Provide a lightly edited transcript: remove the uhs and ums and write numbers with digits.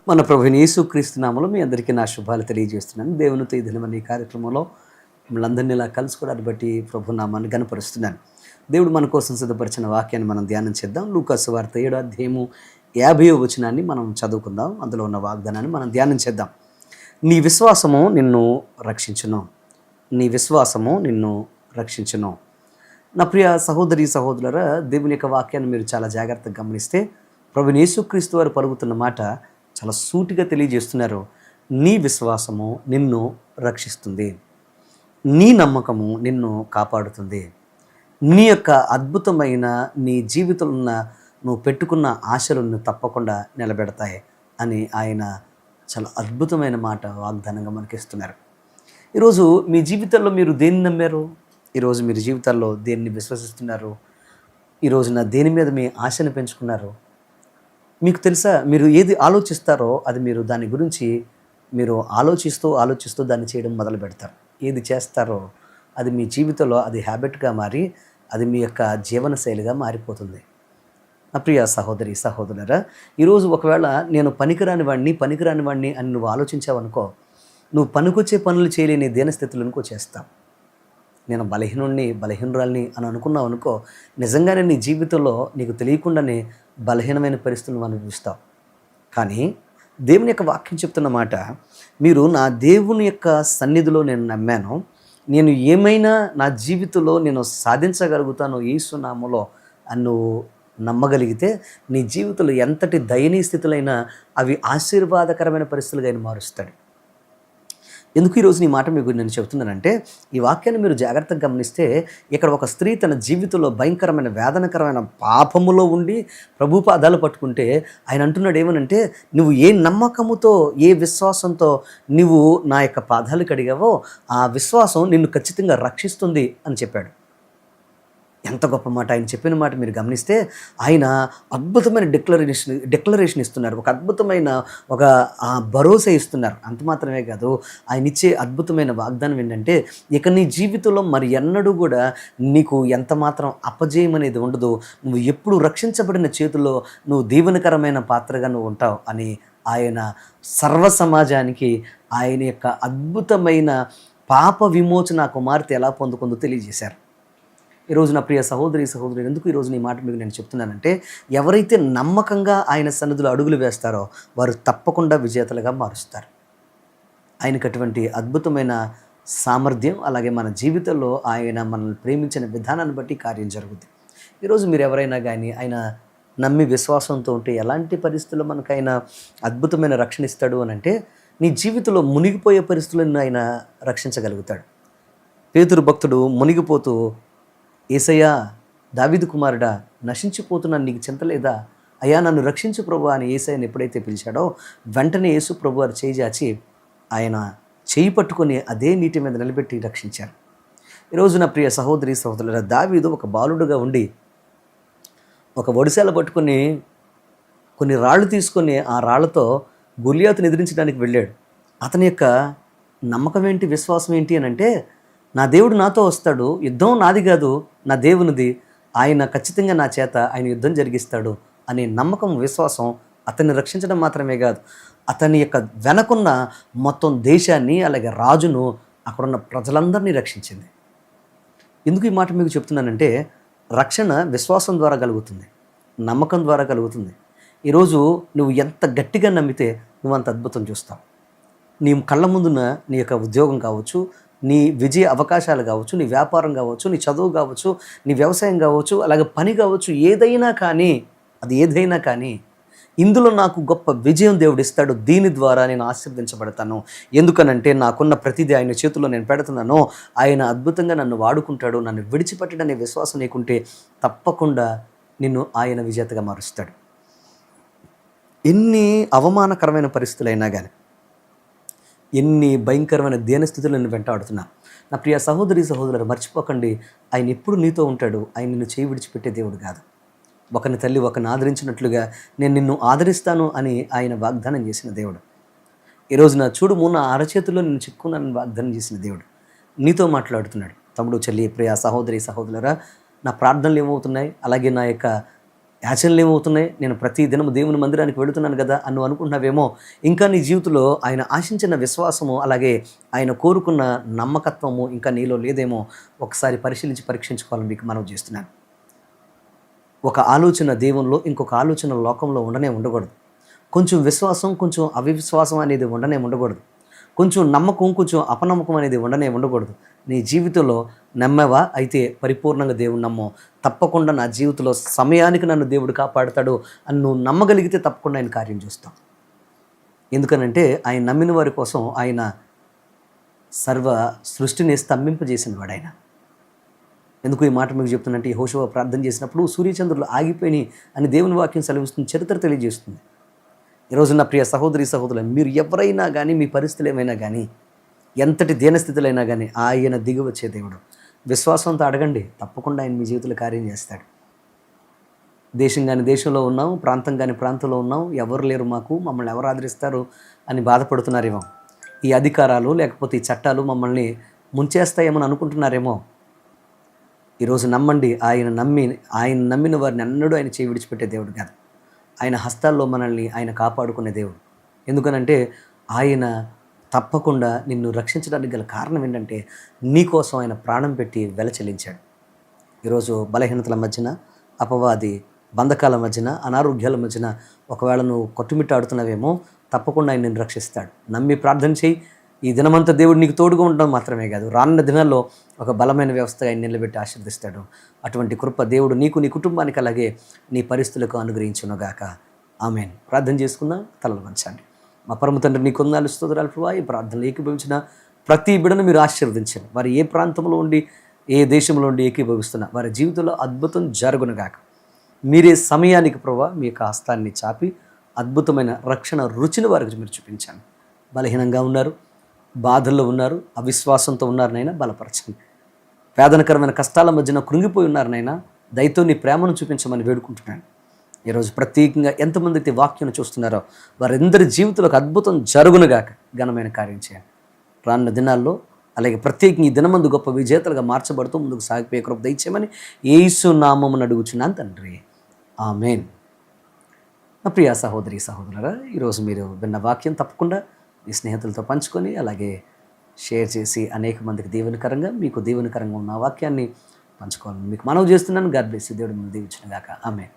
మన ప్రభువైన యేసుక్రీస్తు నామములో మీ అందరికీ నా శుభాలు తెలియజేస్తున్నాను. దేవునితో ఈ దినం ఈ కార్యక్రమంలో మిమ్మల్ని అందరినీ ఇలా కలుసుకోవడాన్ని బట్టి ప్రభు నామాన్ని గణపరుస్తున్నాను. దేవుడు మన కోసం సిద్ధపరిచిన వాక్యాన్ని మనం ధ్యానం చేద్దాం. లూకా సువార్త 7వ అధ్యాయము 50వ వచనాన్ని మనం చదువుకుందాం. అందులో ఉన్న వాగ్దానాన్ని మనం ధ్యానం చేద్దాం. నీ విశ్వాసము నిన్ను రక్షించును. నీ విశ్వాసము నిన్ను రక్షించును. నా ప్రియ సహోదరి సహోదరులారా, దేవుని యొక్క వాక్యాన్ని మీరు చాలా జాగ్రత్తగా గమనిస్తే ప్రభువైన యేసుక్రీస్తు వారు పలుకుతున్న మాట చాలా సూటిగా తెలియజేస్తున్నారు. నీ విశ్వాసము నిన్ను రక్షిస్తుంది. నీ నమ్మకము నిన్ను కాపాడుతుంది. నీ యొక్క అద్భుతమైన నీ జీవితంలో ఉన్న నువ్వు పెట్టుకున్న ఆశలను తప్పకుండా నిలబెడతాయి అని ఆయన చాలా అద్భుతమైన మాట వాగ్దానంగా మనకిస్తున్నారు. ఈరోజు మీ జీవితంలో మీరు దేన్ని నమ్మారు? ఈరోజు మీరు జీవితాల్లో దేన్ని విశ్వసిస్తున్నారు? ఈరోజున దేని మీద మీ ఆశను పెంచుకున్నారు? మీకు తెలుసా, మీరు ఏది ఆలోచిస్తారో అది మీరు దాని గురించి మీరు ఆలోచిస్తూ దాన్ని చేయడం మొదలు పెడతారు. ఏది చేస్తారో అది మీ జీవితంలో అది హ్యాబిట్గా మారి అది మీ యొక్క జీవన శైలిగా మారిపోతుంది. నా ప్రియ సహోదరి సహోదరులారా, ఈరోజు ఒకవేళ నేను పనికిరాని వాడిని అని నువ్వు ఆలోచించావనుకో, నువ్వు పనికొచ్చే పనులు చేయలేని దీనస్థితులనుకో చేస్తావు. నేను బలహీనురాల్ని అని అనుకున్నావు అనుకో, నిజంగానే నీ జీవితంలో నీకు తెలియకుండానే బలహీనమైన పరిస్థితులను అనుభవిస్తావు. కానీ దేవుని యొక్క వాక్యం చెప్తున్న మాట, మీరు నా దేవుని యొక్క సన్నిధిలో నేను నమ్మాను, నేను ఏమైనా నా జీవితంలో నేను సాధించగలుగుతాను యేసు నామములో అని నువ్వు నమ్మగలిగితే నీ జీవితంలో ఎంతటి దయనీయ స్థితులైనా అవి ఆశీర్వాదకరమైన పరిస్థితులుగా ఆయన మారుస్తాడు. ఎందుకు ఈరోజు నీ మాట మీకు నేను చెబుతున్నానంటే, ఈ వాక్యాన్ని మీరు జాగ్రత్తగా గమనిస్తే ఇక్కడ ఒక స్త్రీ తన జీవితంలో భయంకరమైన వేదనకరమైన పాపములో ఉండి ప్రభు పాదాలు పట్టుకుంటే ఆయన అంటున్నాడు ఏమనంటే, నువ్వు ఏ నమ్మకముతో ఏ విశ్వాసంతో నువ్వు నా యొక్క పాదాలు కడిగావో ఆ విశ్వాసం నిన్ను ఖచ్చితంగా రక్షిస్తుంది అని చెప్పాడు. ఎంత గొప్ప మాట! ఆయన చెప్పిన మాట మీరు గమనిస్తే ఆయన అద్భుతమైన డిక్లరేషన్ ఇస్తున్నారు. ఒక అద్భుతమైన ఒక భరోసా ఇస్తున్నారు. అంత మాత్రమే కాదు, ఆయన ఇచ్చే అద్భుతమైన వాగ్దానం ఏంటంటే, ఇక నీ జీవితంలో మరి ఎన్నడూ కూడా నీకు ఎంత మాత్రం అపజయం అనేది ఉండదు. నువ్వు ఎప్పుడు రక్షించబడిన చేతుల్లో నువ్వు దీవెనకరమైన పాత్రగా నువ్వు ఉంటావు అని ఆయన సర్వ సమాజానికి ఆయన యొక్క అద్భుతమైన పాప విమోచన కుమార్తె ఎలా పొందుకుందో తెలియజేశారు. ఈరోజు నా ప్రియ సహోదరి ఎందుకు ఈరోజు నీ మాట మీకు నేను చెప్తున్నానంటే, ఎవరైతే నమ్మకంగా ఆయన సన్నిధిలో అడుగులు వేస్తారో వారు తప్పకుండా విజేతలుగా మారుస్తారు. ఆయనకు అటువంటి అద్భుతమైన సామర్థ్యం, అలాగే మన జీవితంలో ఆయన మనల్ని ప్రేమించిన విధానాన్ని బట్టి కార్యం జరుగుతుంది. ఈరోజు మీరు ఎవరైనా కానీ ఆయన నమ్మి విశ్వాసంతో ఉంటే ఎలాంటి పరిస్థితుల్లో మనకు ఆయన అద్భుతమైన రక్షణ ఇస్తాడు అని అంటే, నీ జీవితంలో మునిగిపోయే పరిస్థితులను ఆయన రక్షించగలుగుతాడు. పేతురు భక్తుడు మునిగిపోతూ, యేసయ్యా, దావీదు కుమారుడా, నశించిపోతున్నాను, నీకు చింత లేదా? అయ్యా, నన్ను రక్షించు ప్రభు అని యేసయ్యను ఎప్పుడైతే పిలిచాడో వెంటనే యేసు ప్రభు వారు చేయి చాచి ఆయన చేయి పట్టుకొని అదే నీటి మీద నిలబెట్టి రక్షించారు. ఈరోజు నా ప్రియ సహోదరి సహోదరుల, దావీదు ఒక బాలుడుగా ఉండి ఒక ఒడిశాల పట్టుకొని కొన్ని రాళ్ళు తీసుకొని ఆ రాళ్లతో గొలియాతును ఎదిరించడానికి వెళ్ళాడు. అతని యొక్క నమ్మకం ఏంటి, విశ్వాసం ఏంటి అని అంటే, నా దేవుడు నాతో వస్తాడు, యుద్ధం నాది కాదు నా దేవునిది, ఆయన ఖచ్చితంగా నా చేత ఆయన యుద్ధం జరిగిస్తాడు అనే నమ్మకం, విశ్వాసం అతన్ని రక్షించడం మాత్రమే కాదు, అతని యొక్క వెనకున్న మొత్తం దేశాన్ని, అలాగే రాజును, అక్కడున్న ప్రజలందరినీ రక్షించింది. ఎందుకు ఈ మాట మీకు చెప్తున్నానంటే, రక్షణ విశ్వాసం ద్వారా కలుగుతుంది, నమ్మకం ద్వారా కలుగుతుంది. ఈరోజు నువ్వు ఎంత గట్టిగా నమ్మితే నువ్వు అంత అద్భుతం చూస్తావు. నీ కళ్ళ ముందున్న నీ యొక్క ఉద్యోగం కావచ్చు, నీ విజయ అవకాశాలు కావచ్చు, నీ వ్యాపారం కావచ్చు, నీ చదువు కావచ్చు, నీ వ్యవసాయం కావచ్చు, అలాగే పని కావచ్చు, ఏదైనా కానీ ఇందులో నాకు గొప్ప విజయం దేవుడు ఇస్తాడు, దీని ద్వారా నేను ఆశీర్వదించబడతాను. ఎందుకనంటే నాకున్న ప్రతిదీ ఆయన చేతుల్లో నేను పెడుతున్నాను, ఆయన అద్భుతంగా నన్ను వాడుకుంటాడు, నన్ను విడిచిపెట్టడనే విశ్వాసం నీకుంటే తప్పకుండా నిన్ను ఆయన విజేతగా మారుస్తాడు. ఎన్ని అవమానకరమైన పరిస్థితులైనా కానీ, ఎన్ని భయంకరమైన దీనస్థితులను వెంటాడుతున్నా, నా ప్రియ సహోదరి సహోదరులు మర్చిపోకండి, ఆయన ఎప్పుడు నీతో ఉంటాడు. ఆయన నిన్ను చేయి విడిచిపెట్టే దేవుడు కాదు. ఒకని తల్లి ఒకరిని ఆదరించినట్లుగా నేను నిన్ను ఆదరిస్తాను అని ఆయన వాగ్దానం చేసిన దేవుడు. ఈరోజు నా చూడు, నా అరచేతుల్లో నేను చిక్కున్నానని వాగ్దానం చేసిన దేవుడు నీతో మాట్లాడుతున్నాడు. తమ్ముడు, చెల్లి, ప్రియ సహోదరి సహోదరులరా, నా ప్రార్థనలు ఏమవుతున్నాయి, అలాగే నా యొక్క యాచనలు ఏమవుతున్నాయి? నేను ప్రతి దినం దేవుని మందిరానికి వెళుతున్నాను కదా అని నువ్వు అనుకుంటున్నావేమో. ఇంకా నీ జీవితంలో ఆయన ఆశించిన విశ్వాసము, అలాగే ఆయన కోరుకున్న నమ్మకత్వము ఇంకా నీలో లేదేమో ఒకసారి పరిశీలించి పరీక్షించుకోవాలని మీకు మనవి చేస్తున్నాను. ఒక ఆలోచన దేవునిలో, ఇంకొక ఆలోచన లోకంలో ఉండకూడదు. కొంచెం విశ్వాసం, కొంచెం అవిశ్వాసం అనేది ఉండకూడదు. కొంచెం నమ్మకం, కొంచెం అపనమ్మకం అనేది ఉండకూడదు. నీ జీవితంలో నమ్మవా? అయితే పరిపూర్ణంగా దేవుని నమ్మో. తప్పకుండా నా జీవితంలో సమయానికి నన్ను దేవుడు కాపాడుతాడు అని నువ్వు నమ్మగలిగితే తప్పకుండా ఆయన కార్యం చూస్తాం. ఎందుకనంటే ఆయన నమ్మిన వారి కోసం ఆయన సర్వ సృష్టిని స్తంభింపజేసిన వాడు ఆయన. ఎందుకు ఈ మాట మీకు చెప్తున్నంటే, యెహోషువ ప్రార్థన చేసినప్పుడు సూర్యచంద్రులు ఆగిపోయినాయి అని దేవుని వాక్యం సెలవిస్తుంది, చరిత్ర తెలియజేస్తుంది. ఈరోజు నా ప్రియ సహోదరి సహోదరులు, మీరు ఎవరైనా కానీ, మీ పరిస్థితులు ఏమైనా కానీ, ఎంతటి దీనస్థితులు అయినా కానీ ఆయన దిగి వచ్చే దేవుడు. విశ్వాసంతో అడగండి, తప్పకుండా ఆయన మీ జీవితంలో కార్యం చేస్తాడు. దేశం కానీ దేశంలో ఉన్నాం, ప్రాంతం కానీ ప్రాంతంలో ఉన్నాం, ఎవరు లేరు మాకు, మమ్మల్ని ఎవరు ఆదరిస్తారు అని బాధపడుతున్నారేమో. ఈ అధికారాలు లేకపోతే ఈ చట్టాలు మమ్మల్ని ముంచేస్తాయేమని అనుకుంటున్నారేమో. ఈరోజు నమ్మండి, ఆయన నమ్మిన వారిని ఎన్నడూ ఆయన చేయి విడిచిపెట్టే దేవుడు కాదు. ఆయన హస్తాల్లో మనల్ని ఆయన కాపాడుకునే దేవుడు. ఎందుకనంటే ఆయన తప్పకుండా నిన్ను రక్షించడానికి గల కారణం ఏంటంటే, నీ కోసం ఆయన ప్రాణం పెట్టి వెల చెల్లించాడు. ఈరోజు బలహీనతల మధ్యన, అపవాది బంధకాల మధ్యన, అనారోగ్యాల మధ్యన ఒకవేళ నువ్వు కొట్టుమిట్టాడుతున్నావేమో, తప్పకుండా ఆయన నిన్ను రక్షిస్తాడు. నమ్మి ప్రార్థన చేయి. ఈ దినమంతా దేవుడు నీకు తోడుగా ఉండడం మాత్రమే కాదు, రానున్న దినాల్లో ఒక బలమైన వ్యవస్థగా ఆయన నిలబెట్టి ఆశీర్దిస్తాడు. అటువంటి కృప దేవుడు నీకు, నీ కుటుంబానికి, అలాగే నీ పరిస్థితులకు అనుగ్రహించునుగాక. ఆమేన్. ప్రార్థన చేసుకుందాం. తలలు వంచండి. మా పరమ తండ్రి, నీ కొందాలు స్తోత్రాలు ప్రభువా. ఈ ప్రార్థనలు ఏకీభవించిన ప్రతి బిడ్డను మీరు ఆశీర్వదించండి. వారు ఏ ప్రాంతంలో ఉండి, ఏ దేశంలో ఉండి ఏకీభవిస్తున్నా వారి జీవితంలో అద్భుతం జరుగునుగాక. మీరే సమయానికి ప్రభువా మీ యొక్క హస్తాన్ని చాపి అద్భుతమైన రక్షణ రుచిని వారికి మీరు చూపించండి. బలహీనంగా ఉన్నారు, బాధల్లో ఉన్నారు, అవిశ్వాసంతో ఉన్నారనైనా బలపరచండి. వేదనకరమైన కష్టాల మధ్యన కృంగిపోయి ఉన్నారనైనా దయతో నీ ప్రేమను చూపించమని వేడుకుంటున్నాను. ఈరోజు ప్రత్యేకంగా ఎంతమంది అయితే వాక్యం చూస్తున్నారో వారందరి జీవితంలో ఒక అద్భుతం జరుగునుగాక. ఘనమైన కార్యం చేయండి రానున్న దినాల్లో. అలాగే ప్రత్యేకంగా ఈ దినమందు గొప్ప విజేతలుగా మార్చబడుతూ ముందుకు సాగిపోయే కృప దయచేయమని యేసు నామమున అడుగుచున్నాను తండ్రి. ఆమేన్. నా ప్రియ సహోదరి సహోదరులారా, ఈరోజు మీరు విన్న వాక్యం తప్పకుండా మీ స్నేహితులతో పంచుకొని, అలాగే షేర్ చేసి అనేక మందికి దీవెనకరంగా, మీకు దీవెనకరంగా ఉన్న వాక్యాన్ని పంచుకోవాలని మీకు మనవి చేస్తున్నాను. God bless you. దేవుడు మిమ్మల్ని దీవించును గాక. ఆమేన్.